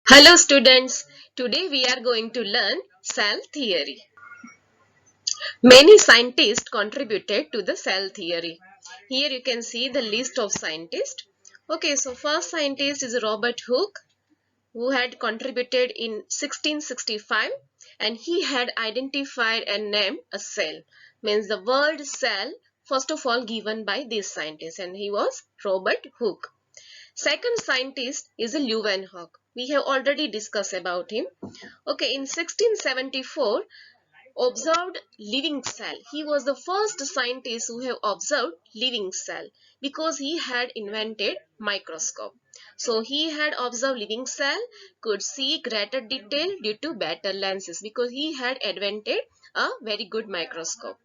Hello students, today we are going to learn cell theory. Many scientists contributed to the cell theory. Here you can see the list of scientists. Okay, so first scientist is Robert Hooke, who had contributed in 1665, and he had identified and named a cell. Means the word cell first of all given by this scientist, and he was Robert Hooke. Second scientist is Leeuwenhoek. We have already discussed about him. Okay, in 1674, observed living cell. He was the first scientist who have observed living cell because he had invented microscope. So he had observed living cell, could see greater detail due to better lenses because he had invented a very good microscope.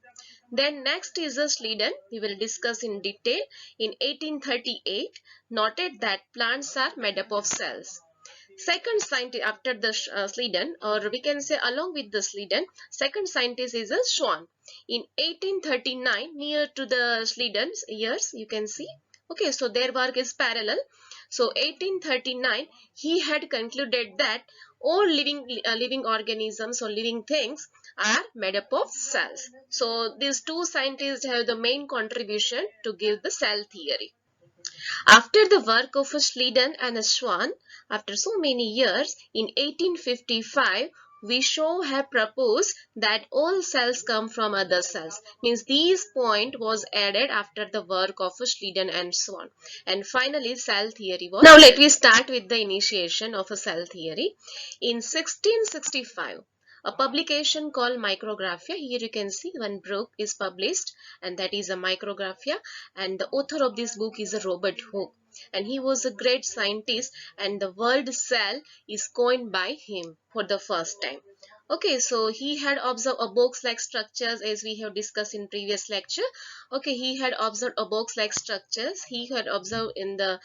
Then next is a Schleiden. We will discuss in detail. In 1838, noted that plants are made up of cells. Second scientist after the Schleiden, or we can say along with the Schleiden, second scientist is a Schwann. In 1839, near to the Schleiden's years, you can see. Okay, so their work is parallel. So 1839, he had concluded that all living organisms or living things are made up of cells. So these two scientists have the main contribution to give the cell theory. After the work of Schleiden and Schwann, after so many years, in 1855, Virchow had proposed that all cells come from other cells. Means this point was added after the work of Schleiden and Schwann. And finally, cell theory was. Now let me start with the initiation of a cell theory. In 1665, a publication called Micrographia. Here you can see one book is published, and that is a Micrographia, and the author of this book is Robert Hooke, and he was a great scientist, and the word cell is coined by him for the first time. Okay, so he had observed a box-like structures as we have discussed in previous lecture. Okay, he had observed a box-like structures. He had observed in the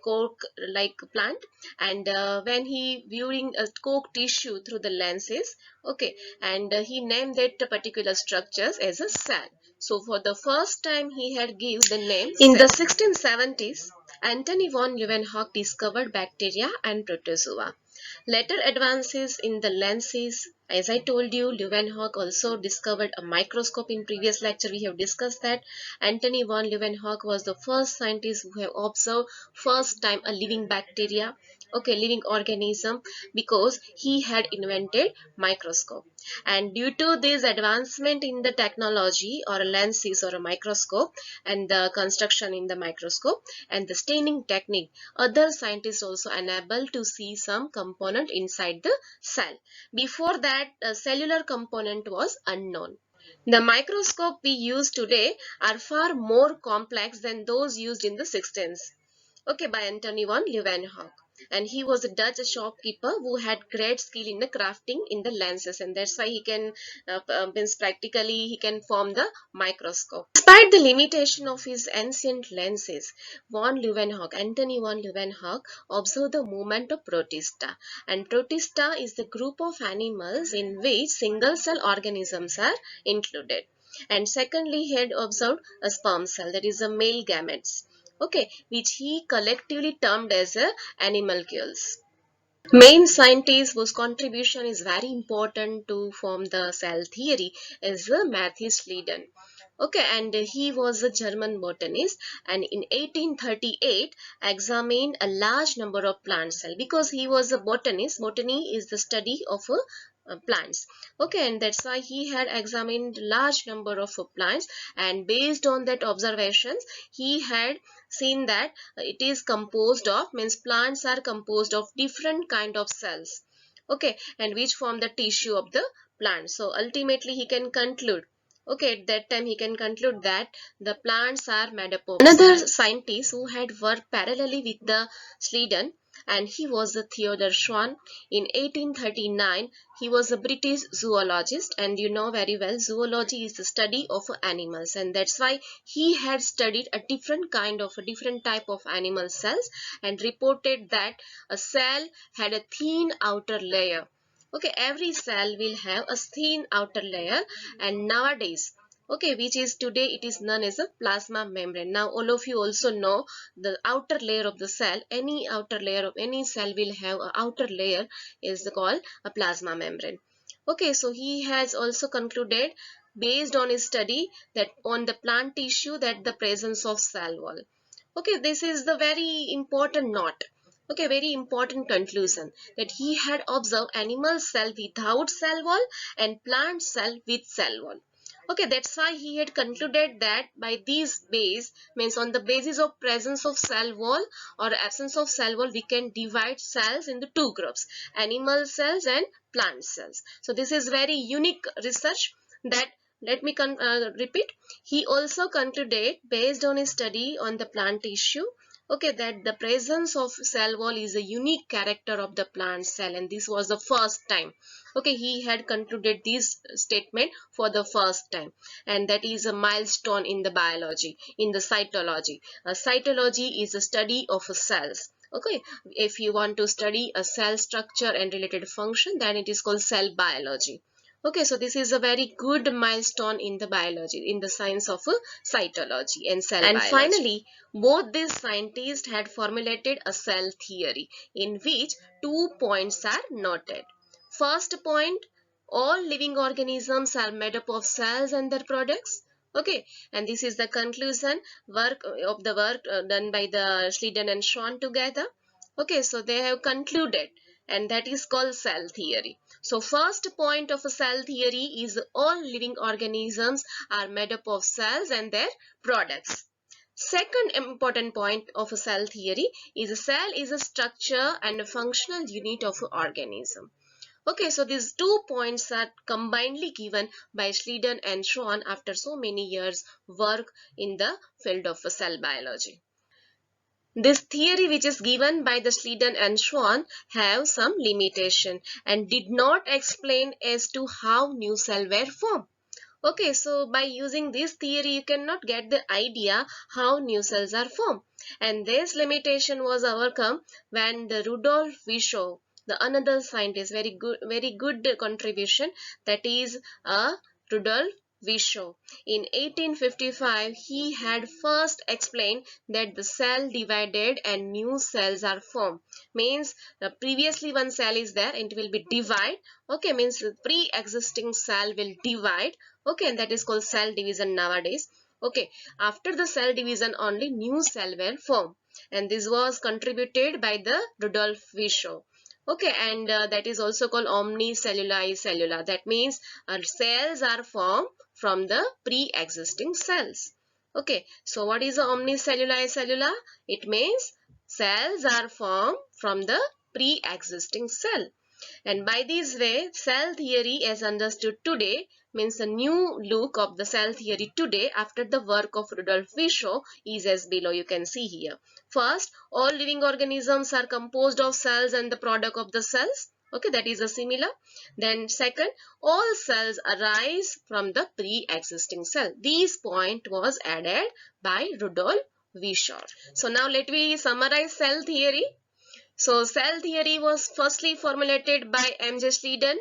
cork-like plant, and when he viewing a cork tissue through the lenses, okay, and he named that particular structures as a cell. So for the first time he had given the name in the 1670s. Antony von Leeuwenhoek discovered bacteria and protozoa. Later advances in the lenses, as I told you, Leeuwenhoek also discovered a microscope. In previous lecture we have discussed that. Antony von Leeuwenhoek was the first scientist who have observed first time a living bacteria, okay, living organism, because he had invented microscope. And due to this advancement in the technology or lenses or a microscope and the construction in the microscope and the staining technique, other scientists also unable to see some component inside the cell. Before that, a cellular component was unknown. The microscope we use today are far more complex than those used in the 16th. Okay, by Antony von Leeuwenhoek. And he was a Dutch shopkeeper who had great skill in the crafting in the lenses, and that's why he can means practically he can form the microscope. Despite the limitation of his ancient lenses, Antony von Leeuwenhoek observed the movement of protista, and protista is the group of animals in which single cell organisms are included. And secondly, he had observed a sperm cell, that is a male gametes, okay, which he collectively termed as animalcules. Main scientist whose contribution is very important to form the cell theory is Matthias Schleiden. Okay, and he was a German botanist, and in 1838 examined a large number of plant cells because he was a botanist. Botany is the study of plants. Okay, and that's why he had examined large number of plants, and based on that observations he had seen that it is composed of, means plants are composed of different kind of cells, okay, and which form the tissue of the plant. So ultimately he can conclude, okay, at that time he can conclude that the plants are made up of another cells. Scientist who had worked parallelly with the Schleiden, and he was the Theodor Schwann. In 1839 he was a British zoologist, and you know very well zoology is the study of animals, and that's why he had studied a different kind of a different type of animal cells and reported that a cell had a thin outer layer. Okay, every cell will have a thin outer layer, and nowadays, okay, which is today it is known as a plasma membrane. Now all of you also know the outer layer of the cell. Any outer layer of any cell will have a outer layer is called a plasma membrane. Okay, so he has also concluded based on his study that on the plant tissue that the presence of cell wall. Okay, this is the very important note. Okay, very important conclusion that he had observed animal cell without cell wall and plant cell with cell wall. Okay, that's why he had concluded that by these base means on the basis of presence of cell wall or absence of cell wall, we can divide cells into two groups, animal cells and plant cells. So this is very unique research that let me repeat. He also concluded based on his study on the plant tissue, okay, that the presence of cell wall is a unique character of the plant cell, and this was the first time. Okay, he had concluded this statement for the first time, and that is a milestone in the biology, in the cytology. Cytology is a study of cells. Okay, if you want to study a cell structure and related function, then it is called cell biology. Okay, so this is a very good milestone in the biology, in the science of cytology and cell biology. And finally, both these scientists had formulated a cell theory in which 2 points are noted. First point, all living organisms are made up of cells and their products. Okay, and this is the conclusion work of the work done by the Schleiden and Schwann together. Okay, so they have concluded, and that is called cell theory. So first point of a cell theory is all living organisms are made up of cells and their products. Second important point of a cell theory is a cell is a structure and a functional unit of an organism. Okay, so these 2 points are combinedly given by Schleiden and Schwann after so many years work in the field of cell biology. This theory which is given by the Schleiden and Schwann have some limitation and did not explain as to how new cells were formed. Okay, so by using this theory you cannot get the idea how new cells are formed, and this limitation was overcome when the Rudolf Virchow, the another scientist, very good contribution, that is Rudolf Virchow. In 1855, he had first explained that the cell divided and new cells are formed. Means previously one cell is there and it will be divide. Okay, means the pre-existing cell will divide. Okay, and that is called cell division nowadays. Okay, after the cell division only new cell will form, and this was contributed by the Rudolf Virchow. Okay, and that is also called omnicellular cellula. That means cells are formed from the pre-existing cells. Okay, so what is the omnicellular cellula? It means cells are formed from the pre-existing cell. And by this way, cell theory as understood today means a new look of the cell theory today after the work of Rudolf Virchow is as below you can see here. First, all living organisms are composed of cells and the product of the cells. Okay, that is a similar. Then second, all cells arise from the pre-existing cell. This point was added by Rudolf Virchow. So now let me summarize cell theory. So cell theory was firstly formulated by M.J. Schleiden,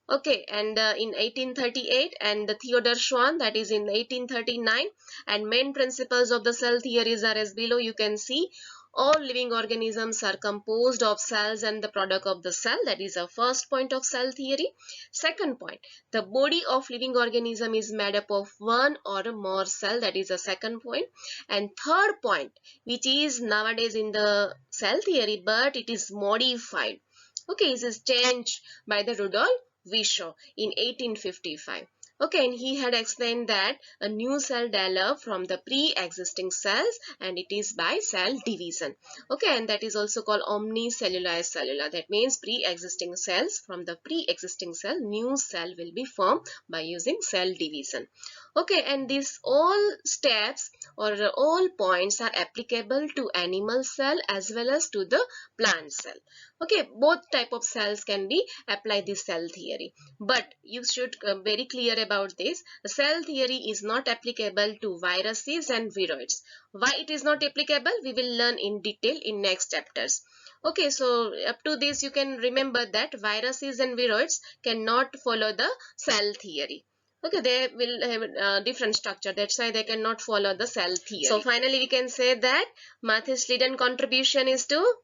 okay, and in 1838, and the Theodor Schwann, that is in 1839, and main principles of the cell theories are as below you can see. All living organisms are composed of cells and the product of the cell. That is the first point of cell theory. Second point, the body of living organism is made up of one or more cell. That is the second point. And third point, which is nowadays in the cell theory, but it is modified. Okay, it is changed by the Rudolf Virchow in 1855. Okay, and he had explained that a new cell developed from the pre-existing cells, and it is by cell division. Okay, and that is also called omnicellular cellula. That means pre-existing cells, from the pre-existing cell, new cell will be formed by using cell division. Okay, and these all steps or all points are applicable to animal cell as well as to the plant cell. Okay, both type of cells can be applied this cell theory, but you should very clear about this. The cell theory is not applicable to viruses and viroids. Why it is not applicable, we will learn in detail in next chapters. Okay, so up to this you can remember that viruses and viroids cannot follow the cell theory. Okay, they will have a different structure. That's why they cannot follow the cell theory. So finally, we can say that Matthias Lieden contribution is to,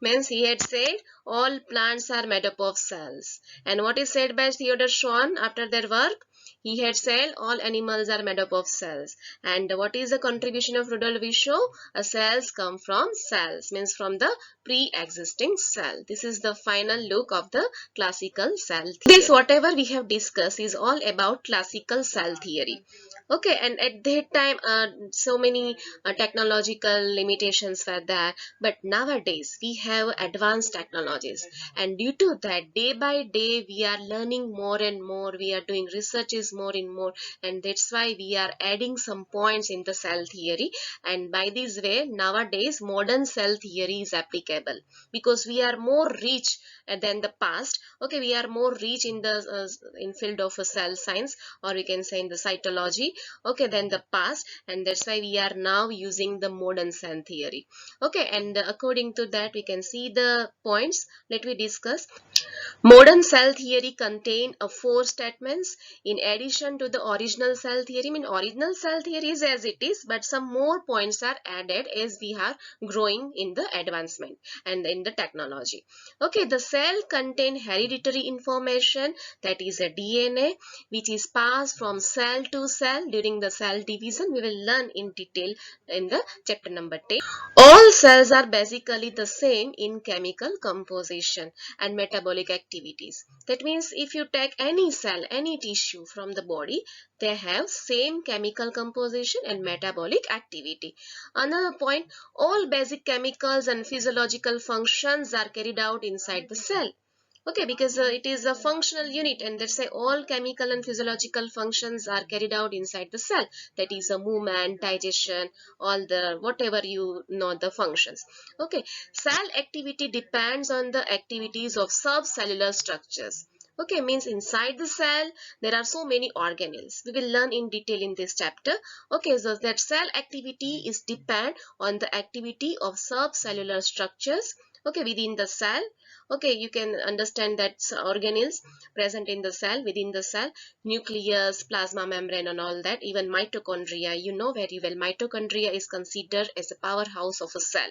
means he had said all plants are made up of cells. And what is said by Theodor Schwann after their work? He had said all animals are made up of cells. And what is the contribution of Rudolf Virchow? Cells come from cells, means from the pre-existing cell. This is the final look of the classical cell theory. This whatever we have discussed is all about classical cell theory. Okay, and at that time so many technological limitations were there, but nowadays we have advanced technologies, and due to that day by day we are learning more and more, we are doing researches more and more, and that's why we are adding some points in the cell theory, and by this way nowadays modern cell theory is applicable because we are more rich than the past. Okay, we are more rich in the in field of cell science, or we can say in the cytology, okay, than the past, and that's why we are now using the modern cell theory. Okay, and according to that we can see the points. Let me discuss. Modern cell theory contain four statements in addition to the original cell theory. I mean, original cell theory is as it is, but some more points are added as we are growing in the advancement and in the technology. Okay, the cell contain hereditary information, that is a DNA, which is passed from cell to cell during the cell division. We will learn in detail in the chapter number 10. All cells are basically the same in chemical composition and metabolic activities. That means if you take any cell, any tissue from the body, they have same chemical composition and metabolic activity. Another point, all basic chemicals and physiological functions are carried out inside the cell. Okay, because it is a functional unit, and let's say all chemical and physiological functions are carried out inside the cell. That is a movement, digestion, all the whatever you know the functions. Okay, cell activity depends on the activities of subcellular structures. Okay, means inside the cell there are so many organelles. We will learn in detail in this chapter. Okay, so that cell activity is depend on the activity of subcellular structures, okay, within the cell. Okay, you can understand that organelles present in the cell, within the cell, nucleus, plasma membrane and all that, even mitochondria, you know very well, mitochondria is considered as a powerhouse of a cell.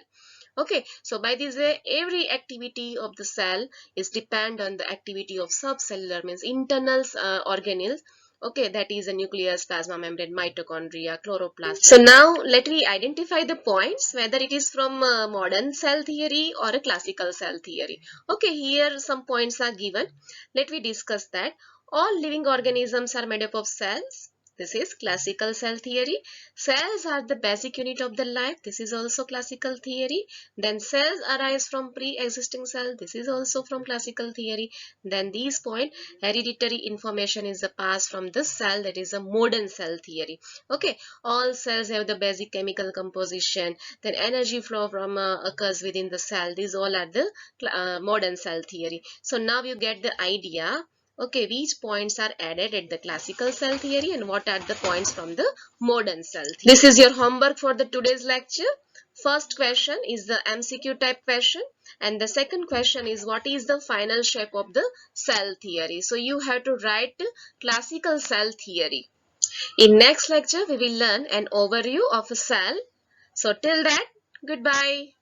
Okay, so by this way, every activity of the cell is depend on the activity of subcellular, means internal organelles. Okay, that is a nucleus, plasma membrane, mitochondria, chloroplast. So now let me identify the points whether it is from modern cell theory or a classical cell theory. Okay, here some points are given. Let me discuss that. All living organisms are made up of cells. This is classical cell theory. Cells are the basic unit of the life. This is also classical theory. Then cells arise from pre-existing cell. This is also from classical theory. Then these point, hereditary information is the pass from the cell. That is a modern cell theory. Okay, all cells have the basic chemical composition. Then energy flow from occurs within the cell. These all are the modern cell theory. So now you get the idea. Okay, which points are added at the classical cell theory and what are the points from the modern cell theory. This is your homework for the today's lecture. First question is the MCQ type question, and the second question is what is the final shape of the cell theory. So you have to write classical cell theory. In next lecture we will learn an overview of a cell. So till that, goodbye.